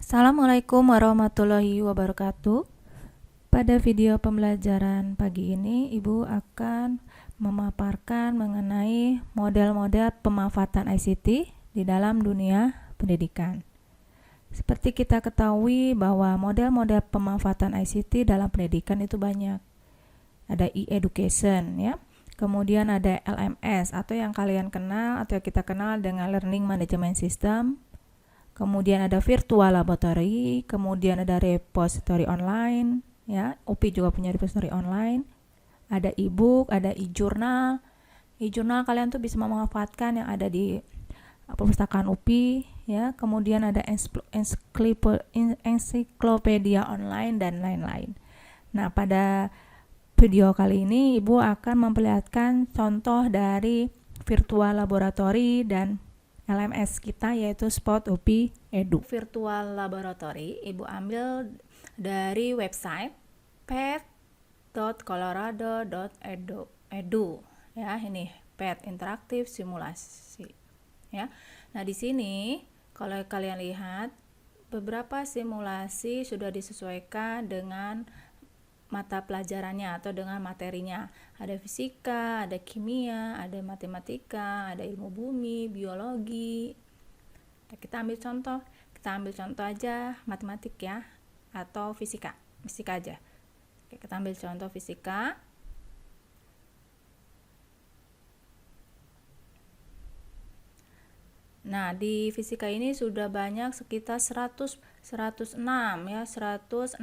Assalamualaikum warahmatullahi wabarakatuh. Pada video pembelajaran pagi ini, Ibu akan memaparkan mengenai model-model pemanfaatan ICT di dalam dunia pendidikan. Seperti kita ketahui bahwa model-model pemanfaatan ICT dalam pendidikan itu banyak. Ada e-education ya. Kemudian ada LMS atau yang kalian kenal atau kita kenal dengan Learning Management System. Kemudian ada virtual laboratory, kemudian ada repository online, ya. UPI juga punya repository online. Ada e-book, ada e-journal. E-journal kalian tuh bisa memanfaatkan yang ada di perpustakaan UPI, ya. Kemudian ada ensiklopedia online dan lain-lain. Nah, pada video kali ini Ibu akan memperlihatkan contoh dari virtual laboratory dan LMS kita, yaitu Spot UPI Edu. Virtual Laboratory Ibu ambil dari website pet.colorado.edu ya, ini PET interaktif simulasi ya. Nah, di sini kalau kalian lihat beberapa simulasi sudah disesuaikan dengan mata pelajarannya atau dengan materinya. Ada fisika, ada kimia, ada matematika, ada ilmu bumi, biologi. Nah, kita ambil contoh aja matematik ya, atau fisika aja. Oke, kita ambil contoh fisika. Nah, di fisika ini sudah banyak sekitar 106 ya, 106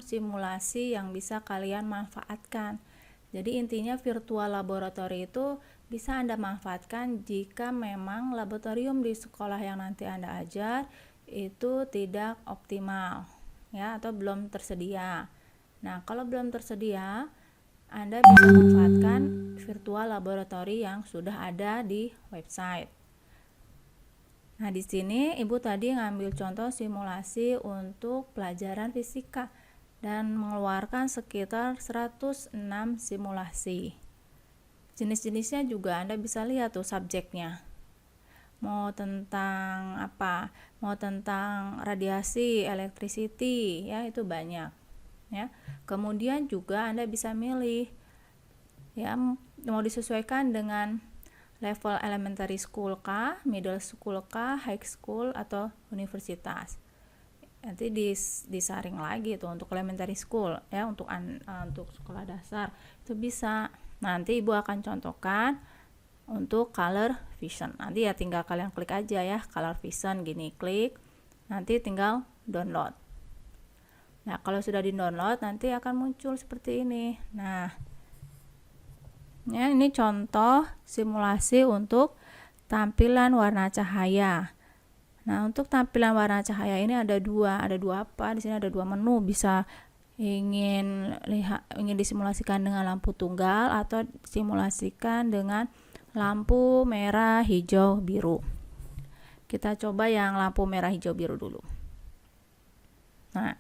simulasi yang bisa kalian manfaatkan. Jadi intinya virtual laboratory itu bisa Anda manfaatkan jika memang laboratorium di sekolah yang nanti Anda ajar itu tidak optimal ya, atau belum tersedia. Nah, kalau belum tersedia, Anda bisa manfaatkan virtual laboratory yang sudah ada di website. Nah, di sini Ibu tadi ngambil contoh simulasi untuk pelajaran fisika dan mengeluarkan sekitar 106 simulasi. Jenis-jenisnya juga Anda bisa lihat tuh subjeknya. Mau tentang apa? Mau tentang radiasi, electricity, ya itu banyak. Ya. Kemudian juga Anda bisa milih ya, mau disesuaikan dengan level elementary school kah, middle school kah, high school, atau universitas. Nanti disaring lagi tuh untuk elementary school ya, untuk sekolah dasar itu bisa. Nanti Ibu akan contohkan untuk color vision. Nanti ya tinggal kalian klik aja ya, color vision gini, klik. Nanti tinggal download. Nah, kalau sudah di-download nanti akan muncul seperti ini. Nah, ya, ini contoh simulasi untuk tampilan warna cahaya. Nah, untuk tampilan warna cahaya ini ada dua apa? Di sini ada dua menu, bisa ingin disimulasikan dengan lampu tunggal atau disimulasikan dengan lampu merah, hijau, biru. Kita coba yang lampu merah, hijau, biru dulu. Nah,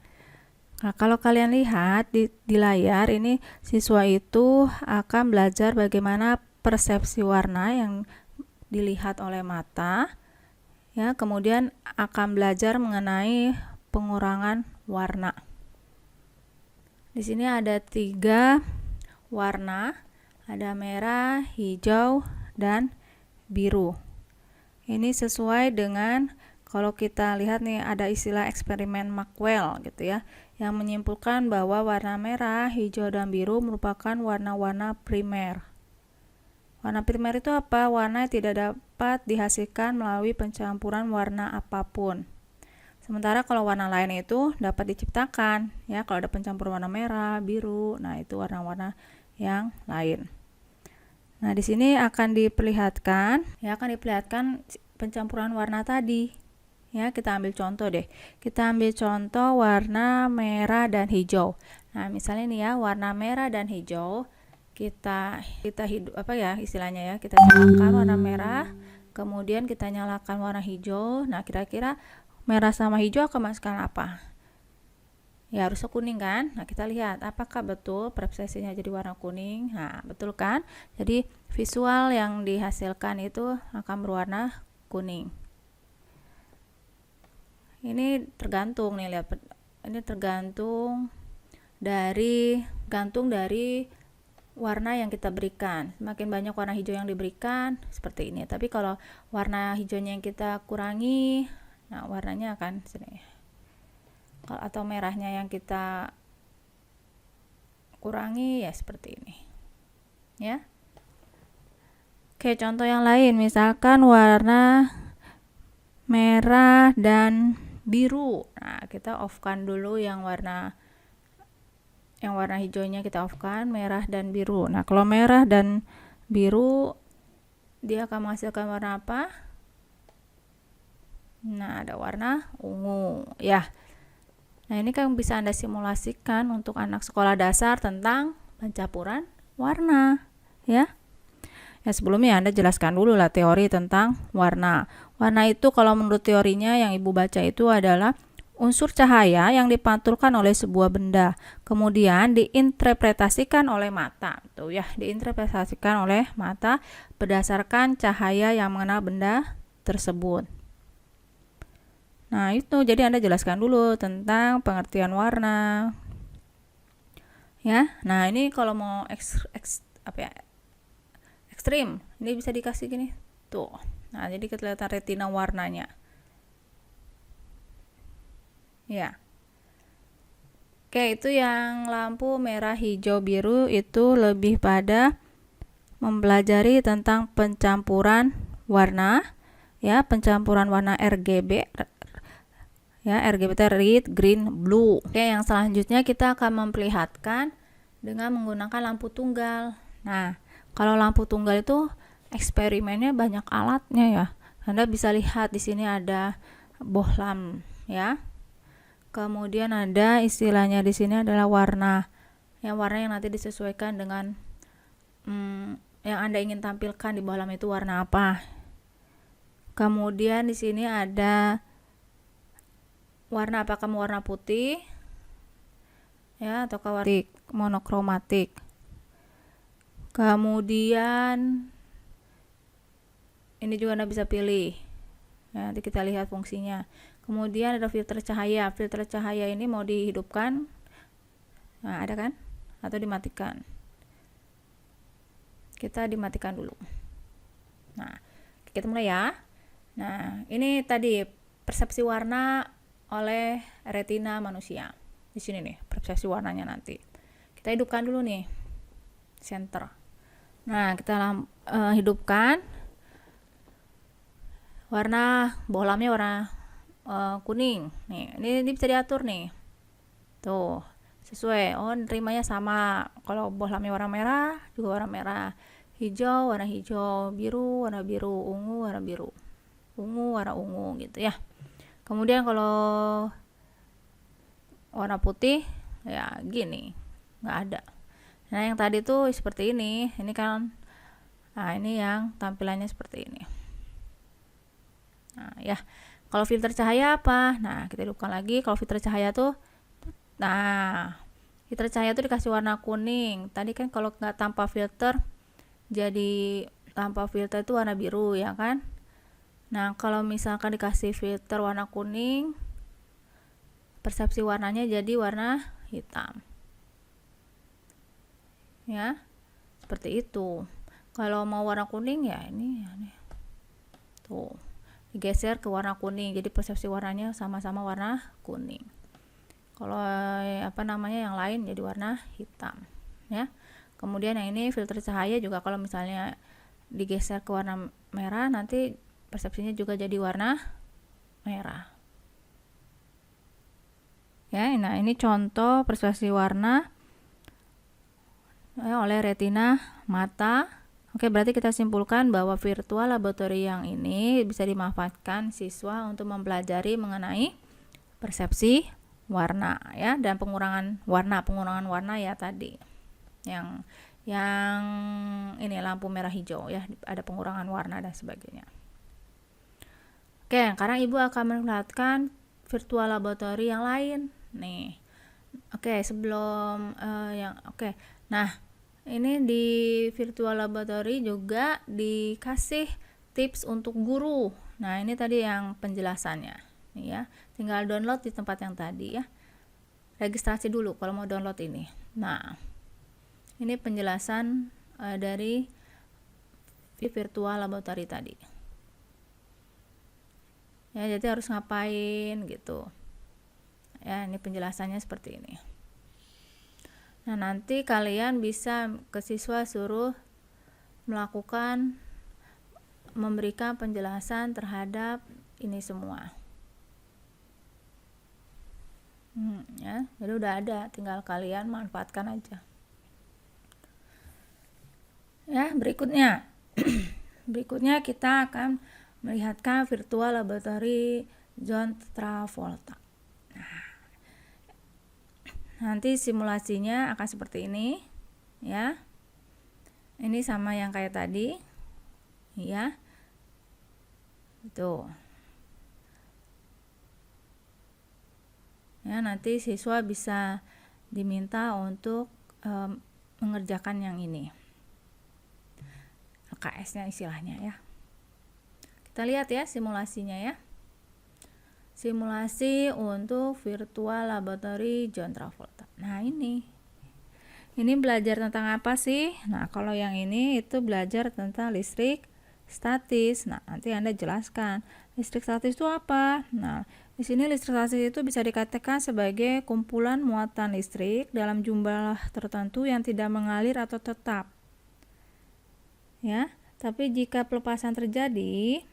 kalau kalian lihat di layar ini, siswa itu akan belajar bagaimana persepsi warna yang dilihat oleh mata, ya. Kemudian akan belajar mengenai pengurangan warna. Di sini ada 3 warna, ada merah, hijau, dan biru. Ini sesuai dengan, kalau kita lihat nih, ada istilah eksperimen Maxwell gitu ya, yang menyimpulkan bahwa warna merah, hijau, dan biru merupakan warna-warna primer. Warna primer itu apa? Warna yang tidak dapat dihasilkan melalui pencampuran warna apapun. Sementara kalau warna lain itu dapat diciptakan ya, kalau ada pencampuran warna merah, biru, nah itu warna-warna yang lain. Nah, di sini akan diperlihatkan pencampuran warna tadi. Ya, kita ambil contoh deh. Kita ambil contoh warna merah dan hijau. Nah, misalnya nih ya, warna merah dan hijau, kita istilahnya ya, kita nyalakan warna merah, kemudian kita nyalakan warna hijau. Nah, kira-kira merah sama hijau akan menghasilkan apa? Ya, harusnya kuning kan? Nah, kita lihat apakah betul persepsinya jadi warna kuning. Nah, betul kan? Jadi visual yang dihasilkan itu akan berwarna kuning. Ini tergantung nih, lihat, ini tergantung dari warna yang kita berikan. Semakin banyak warna hijau yang diberikan seperti ini. Tapi kalau warna hijaunya yang kita kurangi, nah warnanya akan sini. Atau merahnya yang kita kurangi ya seperti ini. Ya. Oke, contoh yang lain, misalkan warna merah dan biru. Nah, kita off-kan dulu yang warna hijaunya kita off-kan, merah dan biru. Nah, kalau merah dan biru dia akan menghasilkan warna apa? Nah, ada warna ungu, ya. Nah, ini kan bisa Anda simulasikan untuk anak sekolah dasar tentang pencampuran warna, ya. Ya, sebelumnya Anda jelaskan dulu lah teori tentang warna. Warna itu kalau menurut teorinya yang Ibu baca itu adalah unsur cahaya yang dipantulkan oleh sebuah benda, kemudian diinterpretasikan oleh mata. Tuh ya, diinterpretasikan oleh mata berdasarkan cahaya yang mengenal benda tersebut. Nah, itu jadi Anda jelaskan dulu tentang pengertian warna. Ya. Nah, ini kalau mau ekstrim, ini bisa dikasih gini. Tuh. Nah, jadi kelihatan retina warnanya. Ya. Oke, itu yang lampu merah, hijau, biru itu lebih pada mempelajari tentang pencampuran warna, ya, pencampuran warna RGB. Ya, RGB itu red, green, blue. Oke, yang selanjutnya kita akan memperlihatkan dengan menggunakan lampu tunggal. Nah, kalau lampu tunggal itu eksperimennya banyak alatnya ya. Anda bisa lihat di sini ada bohlam ya. Kemudian ada istilahnya di sini adalah warna. Yang warna yang nanti disesuaikan dengan yang Anda ingin tampilkan di bohlam itu warna apa. Kemudian di sini ada warna, apakah warna putih ya ataukah warna monokromatik. Kemudian ini juga Anda bisa pilih. Ya, nanti kita lihat fungsinya. Kemudian ada filter cahaya. Filter cahaya ini mau dihidupkan. Nah, ada kan? Atau dimatikan. Kita dimatikan dulu. Nah, kita mulai ya. Nah, ini tadi persepsi warna oleh retina manusia. Di sini nih, persepsi warnanya nanti. Kita hidupkan dulu nih. Center. Nah, kita hidupkan. Warna bohlamnya warna kuning. Nih, ini bisa diatur nih. Tuh, sesuai. Oh, nerimanya sama. Kalau bohlamnya warna merah, juga warna merah. Hijau, warna hijau. Biru, warna biru. Ungu, warna biru. Ungu, warna ungu gitu ya. Kemudian kalau warna putih, ya gini. Nggak ada. Nah, yang tadi tuh seperti ini. Ini kan, nah ini yang tampilannya seperti ini. Nah, ya. Kalau filter cahaya apa? Nah, kita hidupkan lagi. Kalau filter cahaya tuh, nah, filter cahaya tuh dikasih warna kuning. Tadi kan kalau nggak tanpa filter, jadi tanpa filter itu warna biru ya kan? Nah, kalau misalkan dikasih filter warna kuning, persepsi warnanya jadi warna hitam. Ya, seperti itu. Kalau mau warna kuning ya ini. Tuh. Digeser ke warna kuning, jadi persepsi warnanya sama-sama warna kuning. Kalau yang lain jadi warna hitam ya. Kemudian yang ini filter cahaya juga kalau misalnya digeser ke warna merah, nanti persepsinya juga jadi warna merah ya. Nah, ini contoh persepsi warna oleh retina mata. Oke, berarti kita simpulkan bahwa virtual laboratory yang ini bisa dimanfaatkan siswa untuk mempelajari mengenai persepsi warna ya, dan pengurangan warna ya tadi. Yang ini lampu merah hijau ya, ada pengurangan warna dan sebagainya. Oke, sekarang Ibu akan memperlihatkan virtual laboratory yang lain nih. Oke, sebelum Nah, ini di virtual laboratory juga dikasih tips untuk guru. Nah, ini tadi yang penjelasannya. ya. Tinggal download di tempat yang tadi ya. Registrasi dulu kalau mau download ini. Nah, ini penjelasan dari virtual laboratory tadi. Ya, jadi harus ngapain gitu. Ya, ini penjelasannya seperti ini. Nah, nanti kalian bisa ke siswa suruh memberikan penjelasan terhadap ini semua. Ya, jadi udah ada, tinggal kalian manfaatkan aja. Ya, berikutnya berikutnya kita akan melihatkan virtual laboratory John Travolta. Nanti simulasinya akan seperti ini ya. Ini sama yang kayak tadi ya. Tuh. Ya, nanti siswa bisa diminta untuk mengerjakan yang ini. LKS-nya istilahnya ya. Kita lihat ya simulasinya ya. Simulasi untuk virtual laboratory John Travolta. Nah, ini belajar tentang apa sih? Nah, kalau yang ini itu belajar tentang listrik statis. Nah, nanti Anda jelaskan listrik statis itu apa. Nah, di sini listrik statis itu bisa dikatakan sebagai kumpulan muatan listrik dalam jumlah tertentu yang tidak mengalir atau tetap. Ya, tapi jika pelepasan terjadi,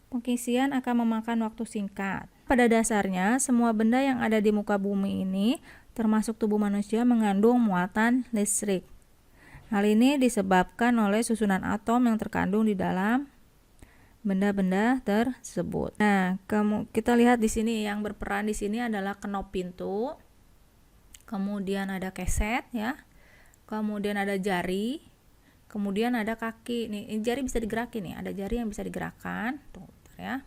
pengisian akan memakan waktu singkat. Pada dasarnya, semua benda yang ada di muka bumi ini, termasuk tubuh manusia, mengandung muatan listrik. Hal ini disebabkan oleh susunan atom yang terkandung di dalam benda-benda tersebut. Nah, kita lihat di sini yang berperan di sini adalah knop pintu, kemudian ada keset ya, kemudian ada jari, kemudian ada kaki. Nih, jari bisa digerakin nih, ada jari yang bisa digerakkan. Tuh, ya.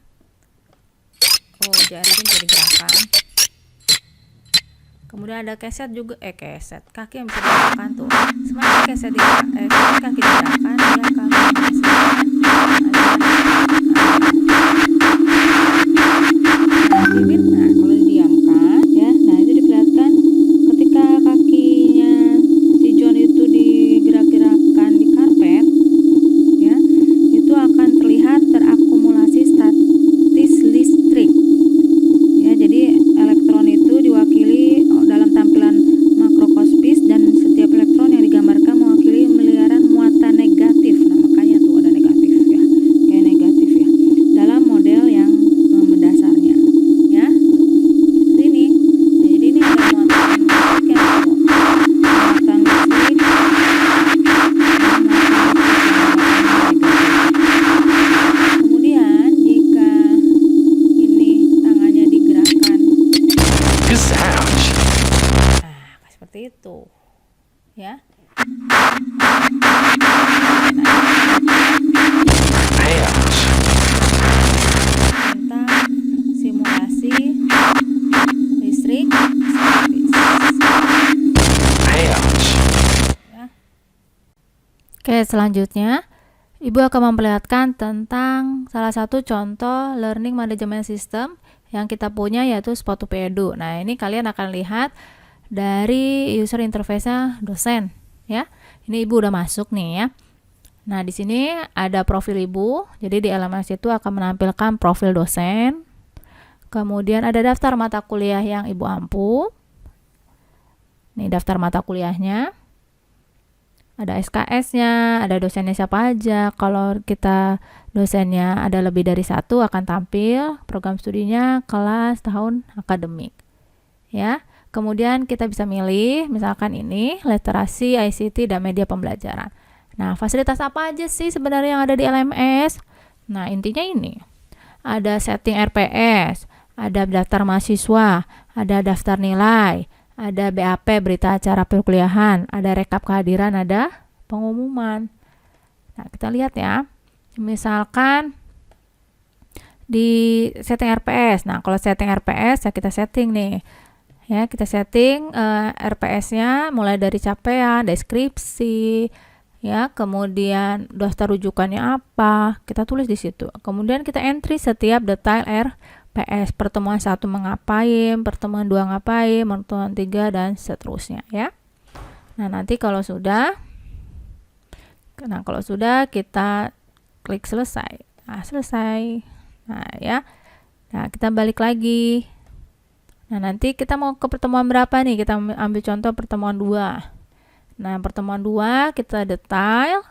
Oh, jari itu bisa digerakkan. Kemudian ada keset juga, kaki yang bisa digerakkan tuh. Semakin keset kaki digerakkan, dia akan menghasilkan bibit. Nah, kalau didiamkan ya, nah itu diperlihatkan ketika kakinya si John itu digerak-gerakkan di karpet ya, itu akan terlihat terakumulasi statis listrik ya. Jadi elektron itu diwakili dalam tampilan makrokospis dan setiap elektron yang digambarkan mewakili miliaran muatan negatif. Nah, makanya tuh ada negatif ya, kayak negatif ya dalam model yang mendasarnya ya. Ini nah, jadi ini ada muatan listrik ya, muatan listrik. Kemudian jika ini tangannya digerakkan, nah seperti itu ya. Tentang simulasi listrik statis ya. Oke, selanjutnya Ibu akan memperlihatkan tentang salah satu contoh learning management system yang kita punya, yaitu Spot2P Edu. Nah, ini kalian akan lihat dari user interface-nya dosen ya. Ini Ibu udah masuk nih ya. Nah, di sini ada profil Ibu. Jadi di LMS itu akan menampilkan profil dosen. Kemudian ada daftar mata kuliah yang Ibu ampu. Nih daftar mata kuliahnya. Ada SKS-nya, ada dosennya siapa aja. Kalau kita dosennya ada lebih dari satu, akan tampil program studinya, kelas, tahun akademik. Ya. Kemudian kita bisa milih, misalkan ini literasi, ICT, dan media pembelajaran. Nah, fasilitas apa aja sih sebenarnya yang ada di LMS? Nah, intinya ini. Ada setting RPS, ada daftar mahasiswa, ada daftar nilai, ada BAP, berita acara perkuliahan, ada rekap kehadiran, ada pengumuman. Nah, kita lihat ya. Misalkan di setting RPS. Nah, kalau setting RPS ya kita setting nih. Ya, kita setting RPS-nya mulai dari capaian, deskripsi, ya, kemudian daftar rujukannya apa, kita tulis di situ. Kemudian kita entry setiap detail PS, pertemuan 1 mengapain, pertemuan 2 ngapain, pertemuan 3 dan seterusnya ya. Nah, nanti kalau sudah kita klik selesai. Nah, selesai. Nah, ya. Nah, kita balik lagi. Nah, nanti kita mau ke pertemuan berapa nih? Kita ambil contoh pertemuan 2. Nah, pertemuan 2 kita detail.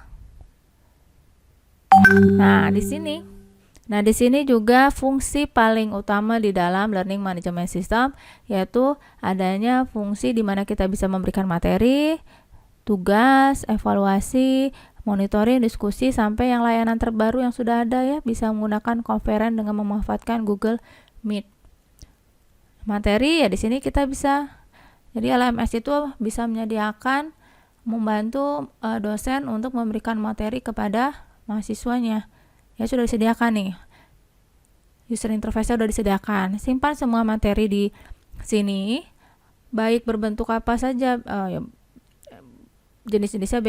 Nah, di sini juga fungsi paling utama di dalam Learning Management System yaitu adanya fungsi di mana kita bisa memberikan materi, tugas, evaluasi, monitoring, diskusi, sampai yang layanan terbaru yang sudah ada ya, bisa menggunakan konferen dengan memanfaatkan Google Meet. Materi ya di sini kita bisa, jadi LMS itu bisa menyediakan, membantu dosen untuk memberikan materi kepada mahasiswanya. Ya sudah disediakan nih, user interface sudah disediakan. Simpan semua materi di sini, baik berbentuk apa saja, jenis-jenisnya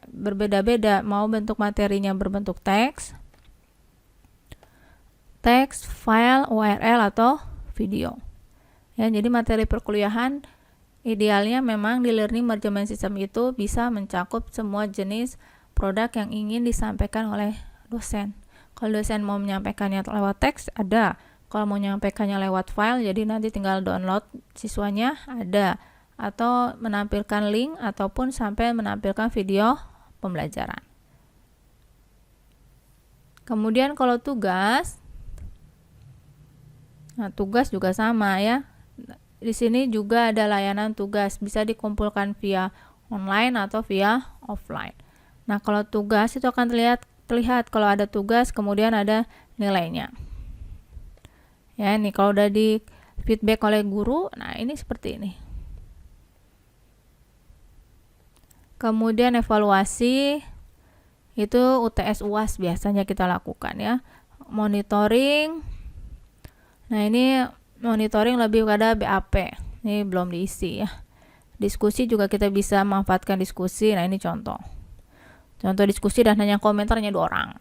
berbeda-beda. Mau bentuk materinya berbentuk teks, file, URL atau video. Ya, jadi materi perkuliahan idealnya memang di Learning Management System itu bisa mencakup semua jenis produk yang ingin disampaikan oleh dosen. Kalau dosen mau menyampaikannya lewat teks, ada. Kalau mau menyampaikannya lewat file, jadi nanti tinggal download siswanya, ada. Atau menampilkan link, ataupun sampai menampilkan video pembelajaran. Kemudian kalau tugas, nah tugas juga sama ya. Di sini juga ada layanan tugas, bisa dikumpulkan via online atau via offline. Nah, kalau tugas itu akan terlihat kalau ada tugas kemudian ada nilainya. Ya, ini kalau udah di feedback oleh guru, nah ini seperti ini. Kemudian evaluasi itu UTS UAS biasanya kita lakukan ya. Monitoring. Nah, ini monitoring lebih pada BAP. Ini belum diisi ya. Diskusi juga kita bisa manfaatkan diskusi. Nah, ini contoh diskusi dan hanya komentarnya 2 orang.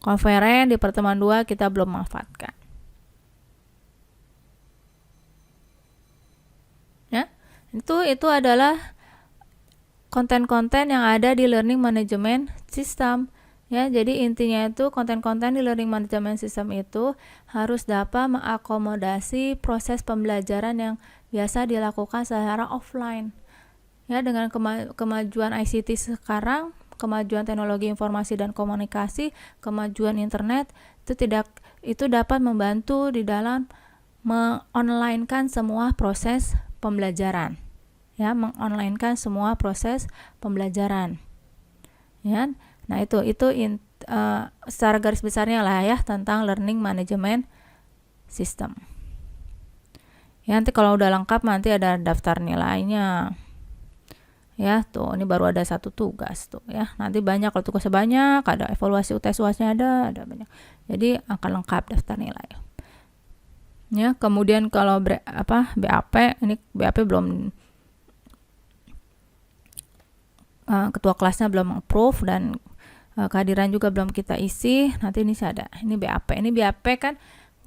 Konferen di pertemuan 2 kita belum manfaatkan. Ya, itu adalah konten-konten yang ada di Learning Management System. Ya, jadi intinya itu konten-konten di Learning Management System itu harus dapat mengakomodasi proses pembelajaran yang biasa dilakukan secara offline. Ya, dengan kemajuan ICT sekarang, kemajuan teknologi informasi dan komunikasi, kemajuan internet, itu dapat membantu di dalam mengonlinekan semua proses pembelajaran. Ya, mengonlinekan semua proses pembelajaran. Ya. Nah, itu secara garis besarnya lah ya tentang Learning Management System. Ya, nanti kalau udah lengkap nanti ada daftar nilainya. Ya, tuh ini baru ada 1 tugas tuh ya. Nanti banyak, kalau tugasnya banyak, ada evaluasi UTS UASnya ada banyak. Jadi akan lengkap daftar nilai. Ya, kemudian kalau BAP, ini BAP belum ketua kelasnya belum approve dan kehadiran juga belum kita isi. Nanti ini ada. Ini BAP. Ini BAP kan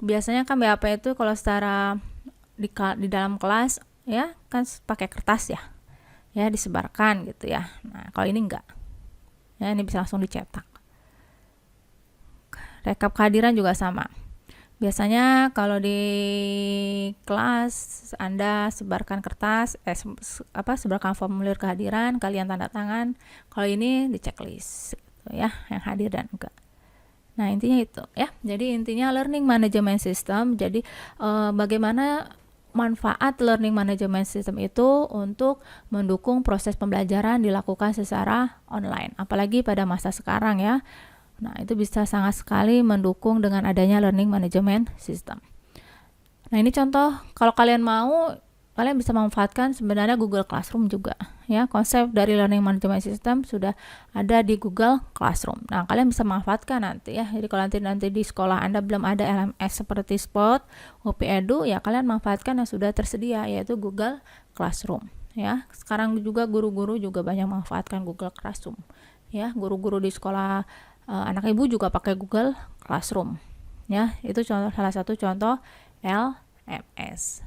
biasanya kan BAP itu kalau secara di dalam kelas ya kan pakai kertas ya. Ya, disebarkan gitu ya. Nah, kalau ini enggak. Ya, ini bisa langsung dicetak. Rekap kehadiran juga sama. Biasanya kalau di kelas Anda sebarkan kertas, sebarkan formulir kehadiran, kalian tanda tangan. Kalau ini di checklist gitu ya, yang hadir dan enggak. Nah, intinya itu ya. Jadi intinya Learning Management System. Jadi bagaimana manfaat Learning Management System itu untuk mendukung proses pembelajaran dilakukan secara online, apalagi pada masa sekarang ya. Nah, itu bisa sangat sekali mendukung dengan adanya Learning Management System. Nah, ini contoh, kalau kalian mau, kalian bisa memanfaatkan sebenarnya Google Classroom juga ya. Konsep dari Learning Management System sudah ada di Google Classroom. Nah, kalian bisa manfaatkan nanti ya. Jadi kalau nanti di sekolah Anda belum ada LMS seperti Spot, UP Edu, ya kalian manfaatkan yang sudah tersedia, yaitu Google Classroom ya. Sekarang juga guru-guru juga banyak manfaatkan Google Classroom ya. Guru-guru di sekolah anak ibu juga pakai Google Classroom Ya, itu salah satu contoh LMS.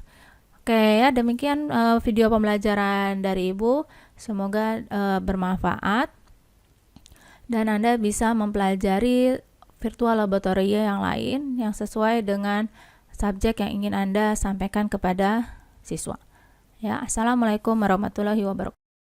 Oke ya, demikian video pembelajaran dari Ibu. Semoga bermanfaat dan Anda bisa mempelajari virtual laboratory yang lain yang sesuai dengan subjek yang ingin Anda sampaikan kepada siswa. Ya, Assalamualaikum warahmatullahi wabarakatuh.